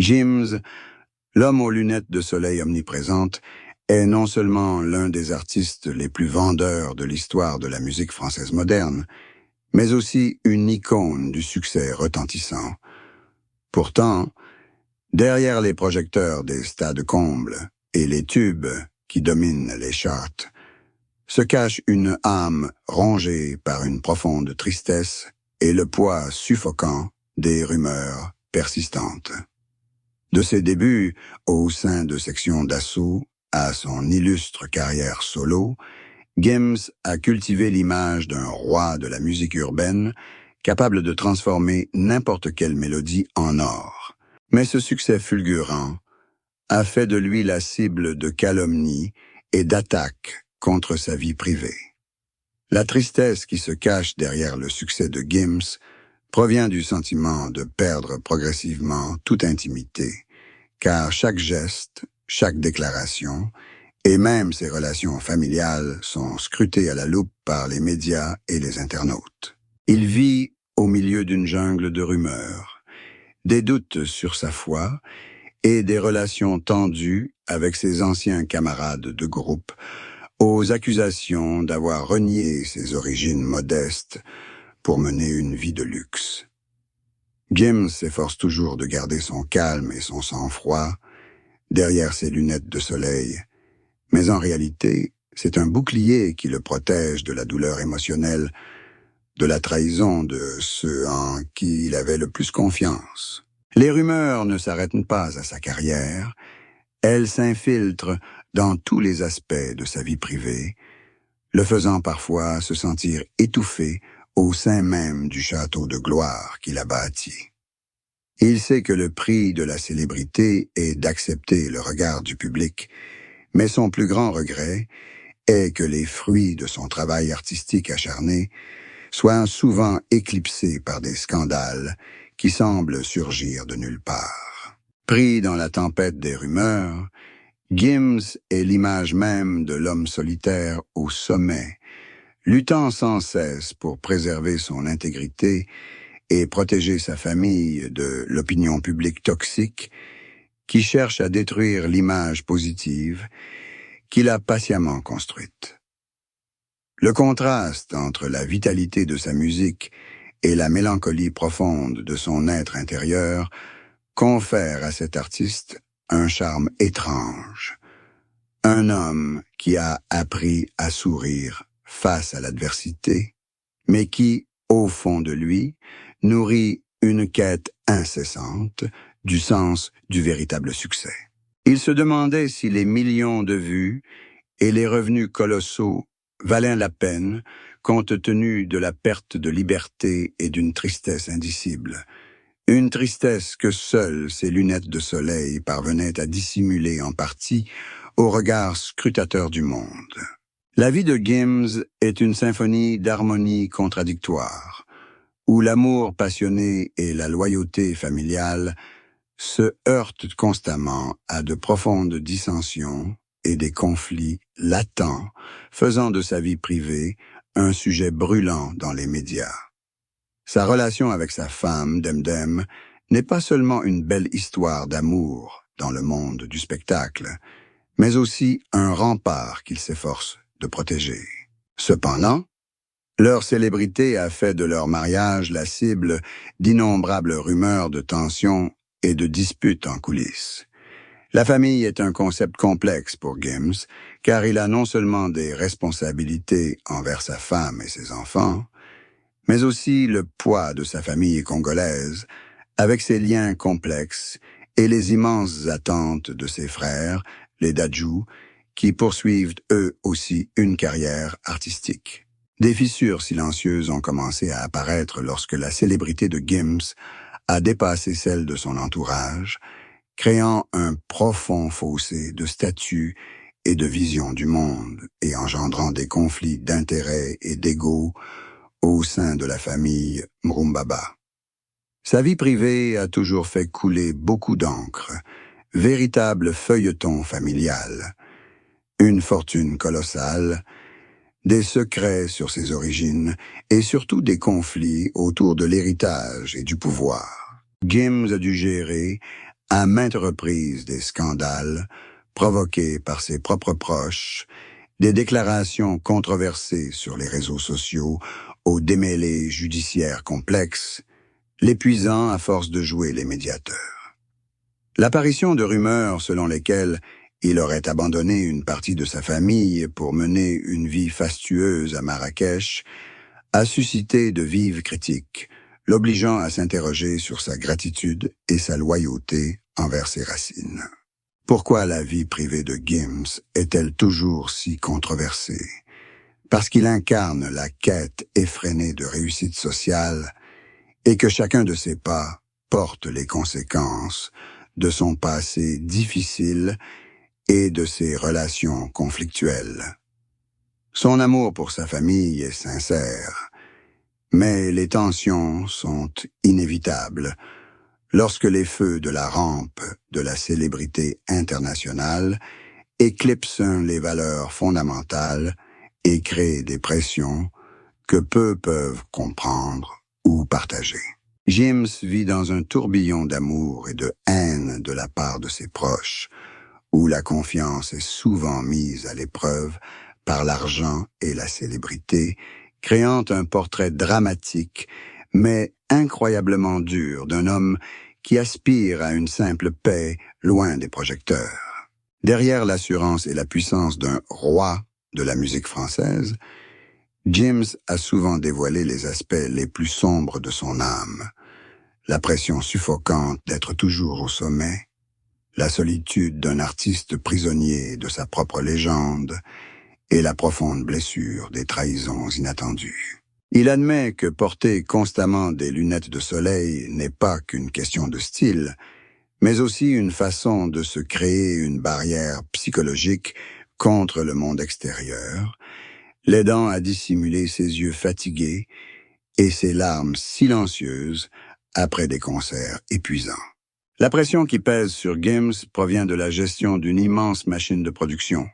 Gims, l'homme aux lunettes de soleil omniprésentes, est non seulement l'un des artistes les plus vendeurs de l'histoire de la musique française moderne, mais aussi une icône du succès retentissant. Pourtant, derrière les projecteurs des stades combles et les tubes qui dominent les charts, se cache une âme rongée par une profonde tristesse et le poids suffocant des rumeurs persistantes. De ses débuts au sein de sections d'assaut à son illustre carrière solo, Gims a cultivé l'image d'un roi de la musique urbaine capable de transformer n'importe quelle mélodie en or. Mais ce succès fulgurant a fait de lui la cible de calomnies et d'attaques contre sa vie privée. La tristesse qui se cache derrière le succès de Gims provient du sentiment de perdre progressivement toute intimité, car chaque geste, chaque déclaration, et même ses relations familiales sont scrutées à la loupe par les médias et les internautes. Il vit au milieu d'une jungle de rumeurs, des doutes sur sa foi et des relations tendues avec ses anciens camarades de groupe, aux accusations d'avoir renié ses origines modestes pour mener une vie de luxe. Gims s'efforce toujours de garder son calme et son sang-froid derrière ses lunettes de soleil, mais en réalité, c'est un bouclier qui le protège de la douleur émotionnelle, de la trahison de ceux en qui il avait le plus confiance. Les rumeurs ne s'arrêtent pas à sa carrière, elles s'infiltrent dans tous les aspects de sa vie privée, le faisant parfois se sentir étouffé au sein même du château de gloire qu'il a bâti. Il sait que le prix de la célébrité est d'accepter le regard du public, mais son plus grand regret est que les fruits de son travail artistique acharné soient souvent éclipsés par des scandales qui semblent surgir de nulle part. Pris dans la tempête des rumeurs, Gims est l'image même de l'homme solitaire au sommet, luttant sans cesse pour préserver son intégrité et protéger sa famille de l'opinion publique toxique qui cherche à détruire l'image positive qu'il a patiemment construite. Le contraste entre la vitalité de sa musique et la mélancolie profonde de son être intérieur confère à cet artiste un charme étrange. Un homme qui a appris à sourire face à l'adversité, mais qui, au fond de lui, nourrit une quête incessante du sens du véritable succès. Il se demandait si les millions de vues et les revenus colossaux valaient la peine compte tenu de la perte de liberté et d'une tristesse indicible. Une tristesse que seules ses lunettes de soleil parvenaient à dissimuler en partie au regard scrutateur du monde. La vie de Gims est une symphonie d'harmonies contradictoires, où l'amour passionné et la loyauté familiale se heurtent constamment à de profondes dissensions et des conflits latents, faisant de sa vie privée un sujet brûlant dans les médias. Sa relation avec sa femme, Demdem, n'est pas seulement une belle histoire d'amour dans le monde du spectacle, mais aussi un rempart qu'il s'efforce de protéger. Cependant, leur célébrité a fait de leur mariage la cible d'innombrables rumeurs de tensions et de disputes en coulisses. La famille est un concept complexe pour Gims, car il a non seulement des responsabilités envers sa femme et ses enfants, mais aussi le poids de sa famille congolaise, avec ses liens complexes et les immenses attentes de ses frères, les Dadju, qui poursuivent eux aussi une carrière artistique. Des fissures silencieuses ont commencé à apparaître lorsque la célébrité de Gims a dépassé celle de son entourage, créant un profond fossé de statut et de vision du monde et engendrant des conflits d'intérêts et d'ego au sein de la famille Mrumbaba. Sa vie privée a toujours fait couler beaucoup d'encre, véritable feuilleton familial, une fortune colossale, des secrets sur ses origines et surtout des conflits autour de l'héritage et du pouvoir. Gims a dû gérer, à maintes reprises des scandales provoqués par ses propres proches, des déclarations controversées sur les réseaux sociaux aux démêlés judiciaires complexes, l'épuisant à force de jouer les médiateurs. L'apparition de rumeurs selon lesquelles il aurait abandonné une partie de sa famille pour mener une vie fastueuse à Marrakech a suscité de vives critiques, l'obligeant à s'interroger sur sa gratitude et sa loyauté envers ses racines. Pourquoi la vie privée de Gims est-elle toujours si controversée? Parce qu'il incarne la quête effrénée de réussite sociale et que chacun de ses pas porte les conséquences de son passé difficile et de ses relations conflictuelles. Son amour pour sa famille est sincère, mais les tensions sont inévitables lorsque les feux de la rampe de la célébrité internationale éclipsent les valeurs fondamentales et créent des pressions que peu peuvent comprendre ou partager. Gims vit dans un tourbillon d'amour et de haine de la part de ses proches, où la confiance est souvent mise à l'épreuve par l'argent et la célébrité, créant un portrait dramatique, mais incroyablement dur d'un homme qui aspire à une simple paix loin des projecteurs. Derrière l'assurance et la puissance d'un roi de la musique française, Gims a souvent dévoilé les aspects les plus sombres de son âme. La pression suffocante d'être toujours au sommet, la solitude d'un artiste prisonnier de sa propre légende et la profonde blessure des trahisons inattendues. Il admet que porter constamment des lunettes de soleil n'est pas qu'une question de style, mais aussi une façon de se créer une barrière psychologique contre le monde extérieur, l'aidant à dissimuler ses yeux fatigués et ses larmes silencieuses après des concerts épuisants. La pression qui pèse sur Gims provient de la gestion d'une immense machine de production,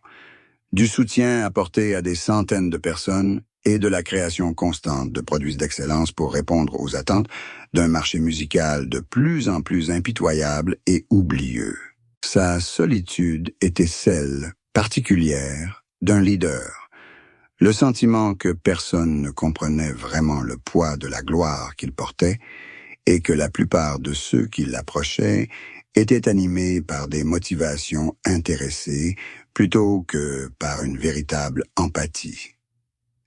du soutien apporté à des centaines de personnes et de la création constante de produits d'excellence pour répondre aux attentes d'un marché musical de plus en plus impitoyable et oublieux. Sa solitude était celle particulière d'un leader, le sentiment que personne ne comprenait vraiment le poids de la gloire qu'il portait et que la plupart de ceux qui l'approchaient étaient animés par des motivations intéressées plutôt que par une véritable empathie.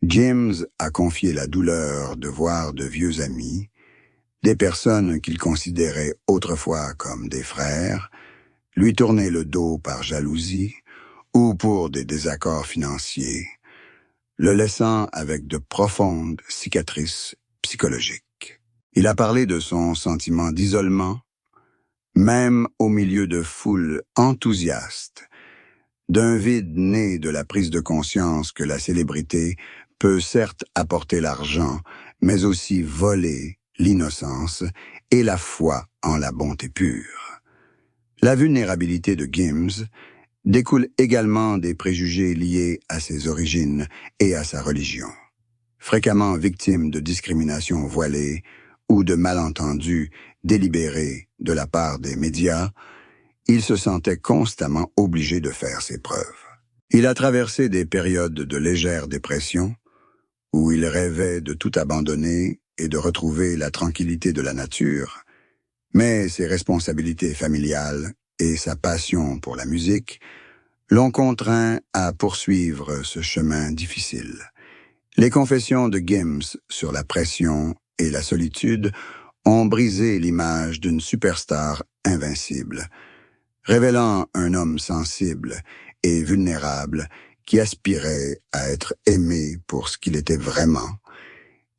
Gims a confié la douleur de voir de vieux amis, des personnes qu'il considérait autrefois comme des frères, lui tourner le dos par jalousie ou pour des désaccords financiers, le laissant avec de profondes cicatrices psychologiques. Il a parlé de son sentiment d'isolement, même au milieu de foules enthousiastes, d'un vide né de la prise de conscience que la célébrité peut certes apporter l'argent, mais aussi voler l'innocence et la foi en la bonté pure. La vulnérabilité de Gims découle également des préjugés liés à ses origines et à sa religion. Fréquemment victime de discriminations voilées ou de malentendus délibérés de la part des médias, il se sentait constamment obligé de faire ses preuves. Il a traversé des périodes de légère dépression, où il rêvait de tout abandonner et de retrouver la tranquillité de la nature, mais ses responsabilités familiales et sa passion pour la musique l'ont contraint à poursuivre ce chemin difficile. Les confessions de Gims sur la pression et la solitude ont brisé l'image d'une superstar invincible, révélant un homme sensible et vulnérable qui aspirait à être aimé pour ce qu'il était vraiment,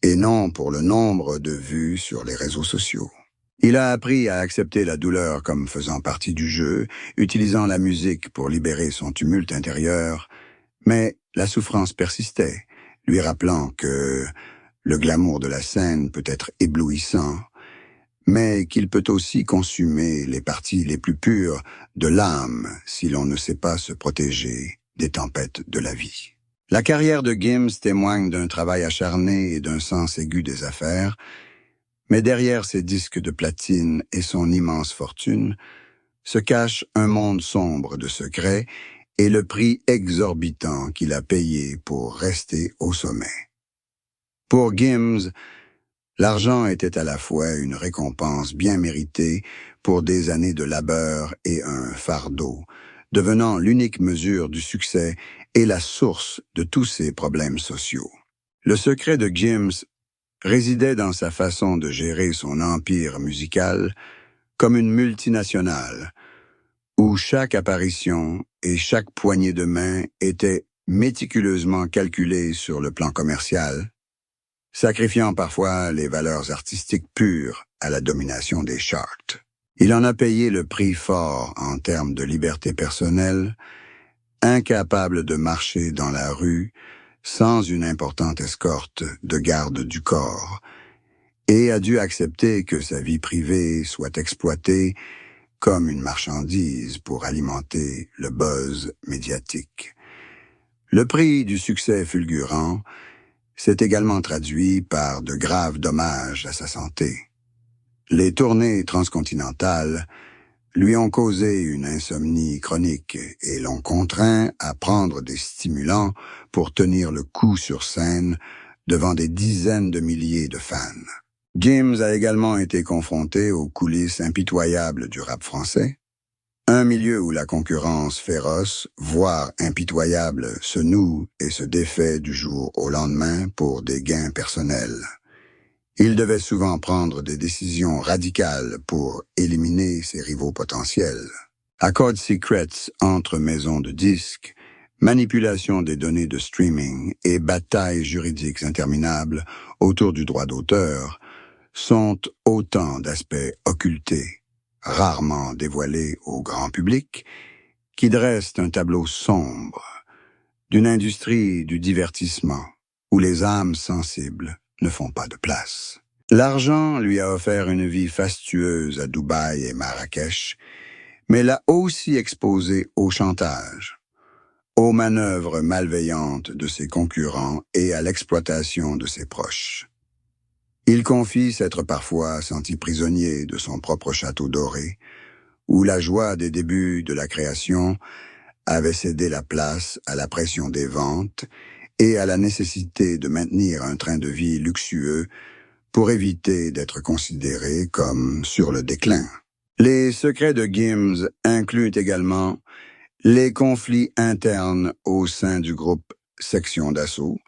et non pour le nombre de vues sur les réseaux sociaux. Il a appris à accepter la douleur comme faisant partie du jeu, utilisant la musique pour libérer son tumulte intérieur, mais la souffrance persistait, lui rappelant que le glamour de la scène peut être éblouissant, mais qu'il peut aussi consumer les parties les plus pures de l'âme si l'on ne sait pas se protéger des tempêtes de la vie. La carrière de Gims témoigne d'un travail acharné et d'un sens aigu des affaires, mais derrière ses disques de platine et son immense fortune, se cache un monde sombre de secrets et le prix exorbitant qu'il a payé pour rester au sommet. Pour Gims, l'argent était à la fois une récompense bien méritée pour des années de labeur et un fardeau, devenant l'unique mesure du succès et la source de tous ses problèmes sociaux. Le secret de Gims résidait dans sa façon de gérer son empire musical comme une multinationale, où chaque apparition et chaque poignée de main était méticuleusement calculée sur le plan commercial, sacrifiant parfois les valeurs artistiques pures à la domination des charts. Il en a payé le prix fort en termes de liberté personnelle, incapable de marcher dans la rue sans une importante escorte de garde du corps, et a dû accepter que sa vie privée soit exploitée comme une marchandise pour alimenter le buzz médiatique. Le prix du succès fulgurant s'est également traduit par de graves dommages à sa santé. Les tournées transcontinentales lui ont causé une insomnie chronique et l'ont contraint à prendre des stimulants pour tenir le coup sur scène devant des dizaines de milliers de fans. Gims a également été confronté aux coulisses impitoyables du rap français, un milieu où la concurrence féroce, voire impitoyable, se noue et se défait du jour au lendemain pour des gains personnels. Il devait souvent prendre des décisions radicales pour éliminer ses rivaux potentiels. Accords secrets entre maisons de disques, manipulation des données de streaming et batailles juridiques interminables autour du droit d'auteur sont autant d'aspects occultés, rarement dévoilés au grand public, qui dressent un tableau sombre d'une industrie du divertissement où les âmes sensibles ne font pas de place. L'argent lui a offert une vie fastueuse à Dubaï et Marrakech, mais l'a aussi exposé au chantage, aux manœuvres malveillantes de ses concurrents et à l'exploitation de ses proches. Il confie s'être parfois senti prisonnier de son propre château doré, où la joie des débuts de la création avait cédé la place à la pression des ventes et à la nécessité de maintenir un train de vie luxueux pour éviter d'être considéré comme sur le déclin. Les secrets de Gims incluent également les conflits internes au sein du groupe Section d'Assaut,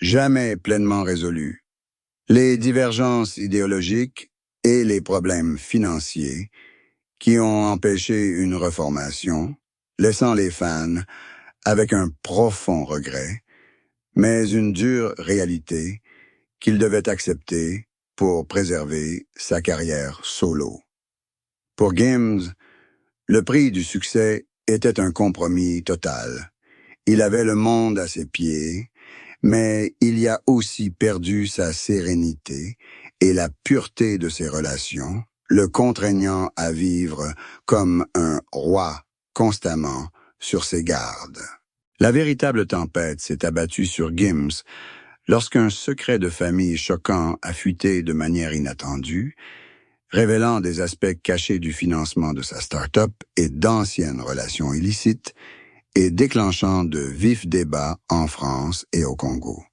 jamais pleinement résolus, les divergences idéologiques et les problèmes financiers qui ont empêché une reformation, laissant les fans avec un profond regret, mais une dure réalité qu'il devait accepter pour préserver sa carrière solo. Pour Gims, le prix du succès était un compromis total. Il avait le monde à ses pieds, mais il y a aussi perdu sa sérénité et la pureté de ses relations, le contraignant à vivre comme un roi constamment sur ses gardes. La véritable tempête s'est abattue sur Gims lorsqu'un secret de famille choquant a fuité de manière inattendue, révélant des aspects cachés du financement de sa start-up et d'anciennes relations illicites, et déclenchant de vifs débats en France et au Congo.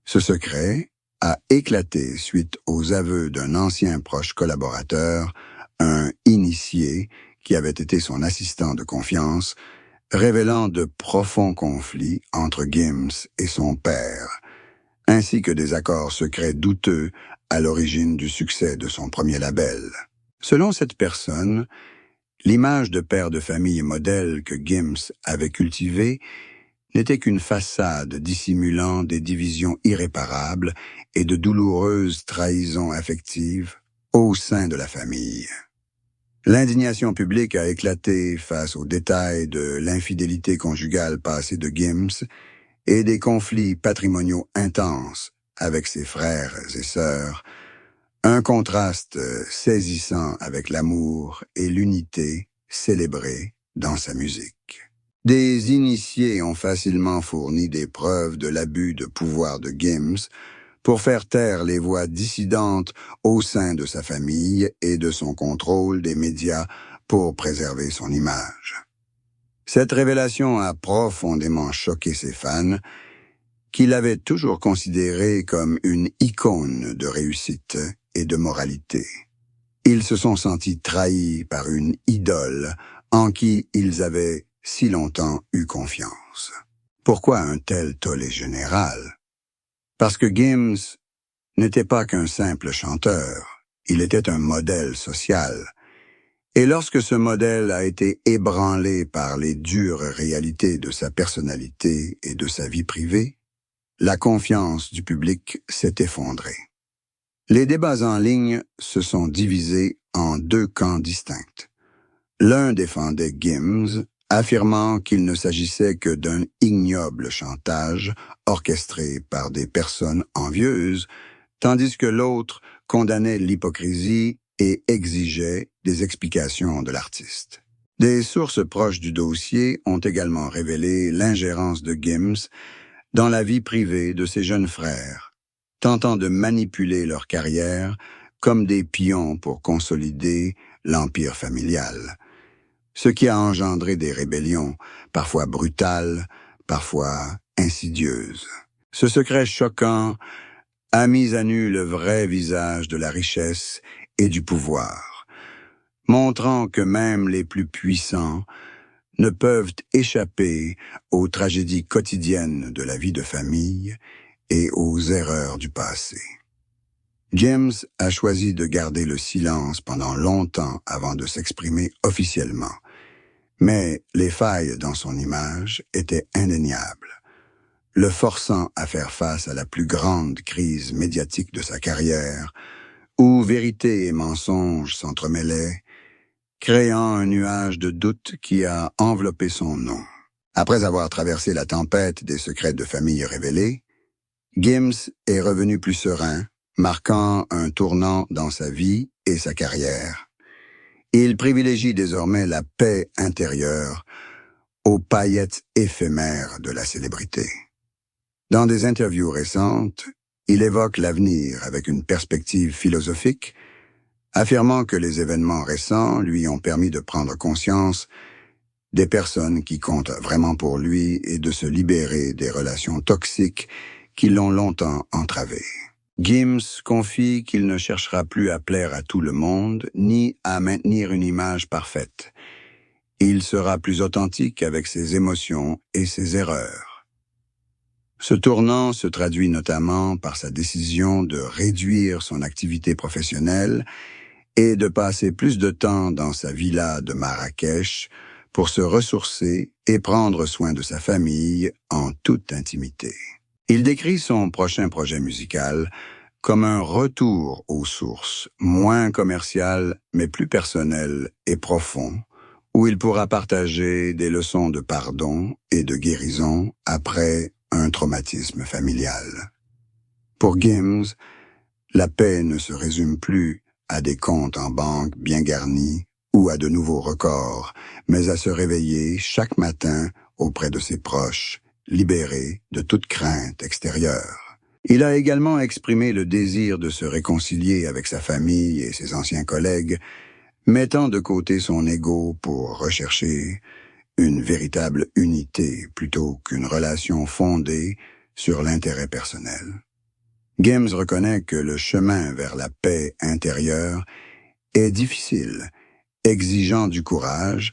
Ce secret a éclaté suite aux aveux d'un ancien proche collaborateur, un initié qui avait été son assistant de confiance, révélant de profonds conflits entre Gims et son père, ainsi que des accords secrets douteux à l'origine du succès de son premier label. Selon cette personne, l'image de père de famille modèle que Gims avait cultivée n'était qu'une façade dissimulant des divisions irréparables et de douloureuses trahisons affectives au sein de la famille. L'indignation publique a éclaté face aux détails de l'infidélité conjugale passée de Gims et des conflits patrimoniaux intenses avec ses frères et sœurs, un contraste saisissant avec l'amour et l'unité célébrée dans sa musique. Des initiés ont facilement fourni des preuves de l'abus de pouvoir de Gims pour faire taire les voix dissidentes au sein de sa famille et de son contrôle des médias pour préserver son image. Cette révélation a profondément choqué ses fans, qui l'avaient toujours considéré comme une icône de réussite et de moralité. Ils se sont sentis trahis par une idole en qui ils avaient si longtemps eu confiance. Pourquoi un tel tollé général? Parce que Gims n'était pas qu'un simple chanteur, il était un modèle social. Et lorsque ce modèle a été ébranlé par les dures réalités de sa personnalité et de sa vie privée, la confiance du public s'est effondrée. Les débats en ligne se sont divisés en deux camps distincts. L'un défendait Gims, affirmant qu'il ne s'agissait que d'un ignoble chantage orchestré par des personnes envieuses, tandis que l'autre condamnait l'hypocrisie et exigeait des explications de l'artiste. Des sources proches du dossier ont également révélé l'ingérence de Gims dans la vie privée de ses jeunes frères, tentant de manipuler leur carrière comme des pions pour consolider l'empire familial, ce qui a engendré des rébellions, parfois brutales, parfois insidieuses. Ce secret choquant a mis à nu le vrai visage de la richesse et du pouvoir, montrant que même les plus puissants ne peuvent échapper aux tragédies quotidiennes de la vie de famille et aux erreurs du passé. Gims a choisi de garder le silence pendant longtemps avant de s'exprimer officiellement, mais les failles dans son image étaient indéniables, le forçant à faire face à la plus grande crise médiatique de sa carrière, où vérité et mensonge s'entremêlaient, créant un nuage de doute qui a enveloppé son nom. Après avoir traversé la tempête des secrets de famille révélés, Gims est revenu plus serein, marquant un tournant dans sa vie et sa carrière. Il privilégie désormais la paix intérieure aux paillettes éphémères de la célébrité. Dans des interviews récentes, il évoque l'avenir avec une perspective philosophique, affirmant que les événements récents lui ont permis de prendre conscience des personnes qui comptent vraiment pour lui et de se libérer des relations toxiques qui l'ont longtemps entravé. Gims confie qu'il ne cherchera plus à plaire à tout le monde, ni à maintenir une image parfaite. Il sera plus authentique avec ses émotions et ses erreurs. Ce tournant se traduit notamment par sa décision de réduire son activité professionnelle et de passer plus de temps dans sa villa de Marrakech pour se ressourcer et prendre soin de sa famille en toute intimité. Il décrit son prochain projet musical comme un retour aux sources, moins commercial mais plus personnel et profond, où il pourra partager des leçons de pardon et de guérison après un traumatisme familial. Pour Gims, la paix ne se résume plus à des comptes en banque bien garnis ou à de nouveaux records, mais à se réveiller chaque matin auprès de ses proches, libéré de toute crainte extérieure. Il a également exprimé le désir de se réconcilier avec sa famille et ses anciens collègues, mettant de côté son ego pour rechercher une véritable unité plutôt qu'une relation fondée sur l'intérêt personnel. Gims reconnaît que le chemin vers la paix intérieure est difficile, exigeant du courage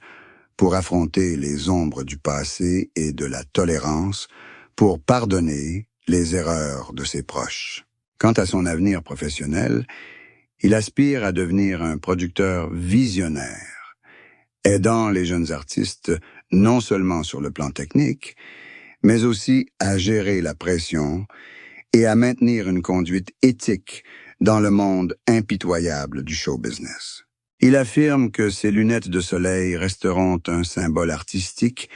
pour affronter les ombres du passé et de la tolérance pour pardonner les erreurs de ses proches. Quant à son avenir professionnel, il aspire à devenir un producteur visionnaire, aidant les jeunes artistes non seulement sur le plan technique, mais aussi à gérer la pression et à maintenir une conduite éthique dans le monde impitoyable du show business. Il affirme que ses lunettes de soleil resteront un symbole artistique,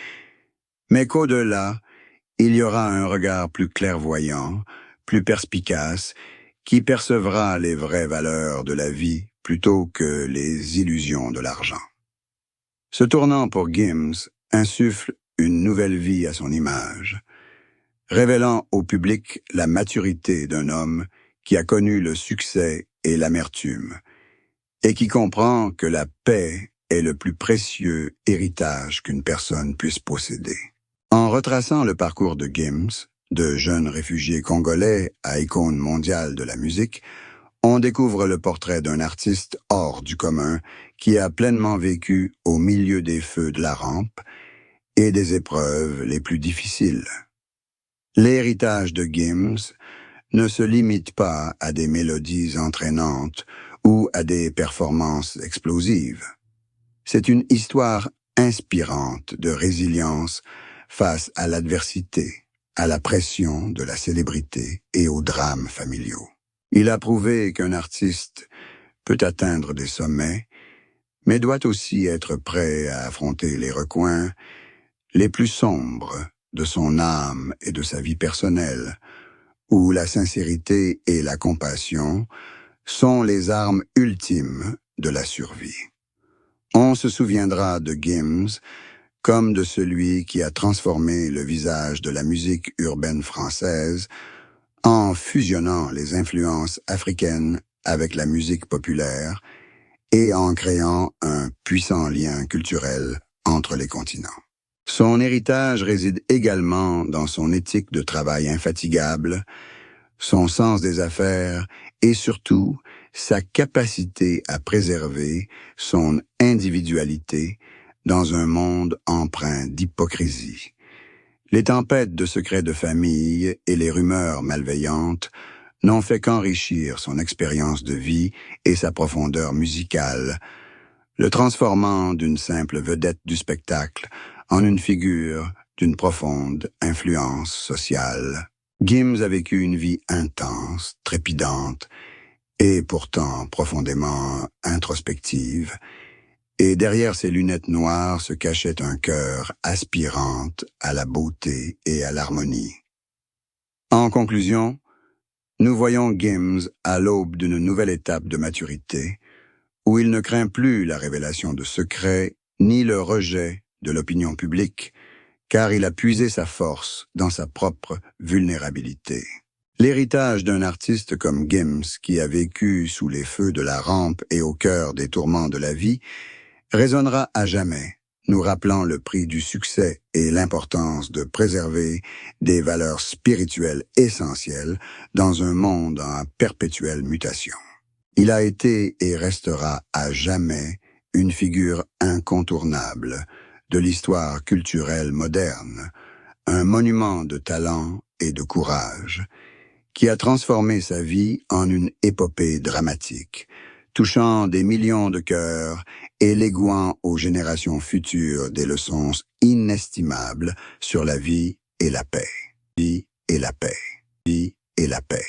mais qu'au-delà, il y aura un regard plus clairvoyant, plus perspicace, qui percevra les vraies valeurs de la vie plutôt que les illusions de l'argent. Ce tournant pour Gims insuffle une nouvelle vie à son image, révélant au public la maturité d'un homme qui a connu le succès et l'amertume, et qui comprend que la paix est le plus précieux héritage qu'une personne puisse posséder. En retraçant le parcours de Gims, de jeune réfugié congolais à icône mondiale de la musique, on découvre le portrait d'un artiste hors du commun qui a pleinement vécu au milieu des feux de la rampe et des épreuves les plus difficiles. L'héritage de Gims ne se limite pas à des mélodies entraînantes ou à des performances explosives. C'est une histoire inspirante de résilience face à l'adversité, à la pression de la célébrité et aux drames familiaux. Il a prouvé qu'un artiste peut atteindre des sommets, mais doit aussi être prêt à affronter les recoins les plus sombres de son âme et de sa vie personnelle, où la sincérité et la compassion sont les armes ultimes de la survie. On se souviendra de Gims comme de celui qui a transformé le visage de la musique urbaine française en fusionnant les influences africaines avec la musique populaire et en créant un puissant lien culturel entre les continents. Son héritage réside également dans son éthique de travail infatigable, son sens des affaires et surtout sa capacité à préserver son individualité dans un monde empreint d'hypocrisie. Les tempêtes de secrets de famille et les rumeurs malveillantes n'ont fait qu'enrichir son expérience de vie et sa profondeur musicale, le transformant d'une simple vedette du spectacle en une figure d'une profonde influence sociale. Gims a vécu une vie intense, trépidante, et pourtant profondément introspective, et derrière ses lunettes noires se cachait un cœur aspirant à la beauté et à l'harmonie. En conclusion, nous voyons Gims à l'aube d'une nouvelle étape de maturité, où il ne craint plus la révélation de secrets, ni le rejet de l'opinion publique, car il a puisé sa force dans sa propre vulnérabilité. L'héritage d'un artiste comme Gims, qui a vécu sous les feux de la rampe et au cœur des tourments de la vie, résonnera à jamais, nous rappelant le prix du succès et l'importance de préserver des valeurs spirituelles essentielles dans un monde en perpétuelle mutation. Il a été et restera à jamais une figure incontournable de l'histoire culturelle moderne, un monument de talent et de courage, qui a transformé sa vie en une épopée dramatique, touchant des millions de cœurs et léguant aux générations futures des leçons inestimables sur la vie et la paix. Vie et la paix. Vie et la paix.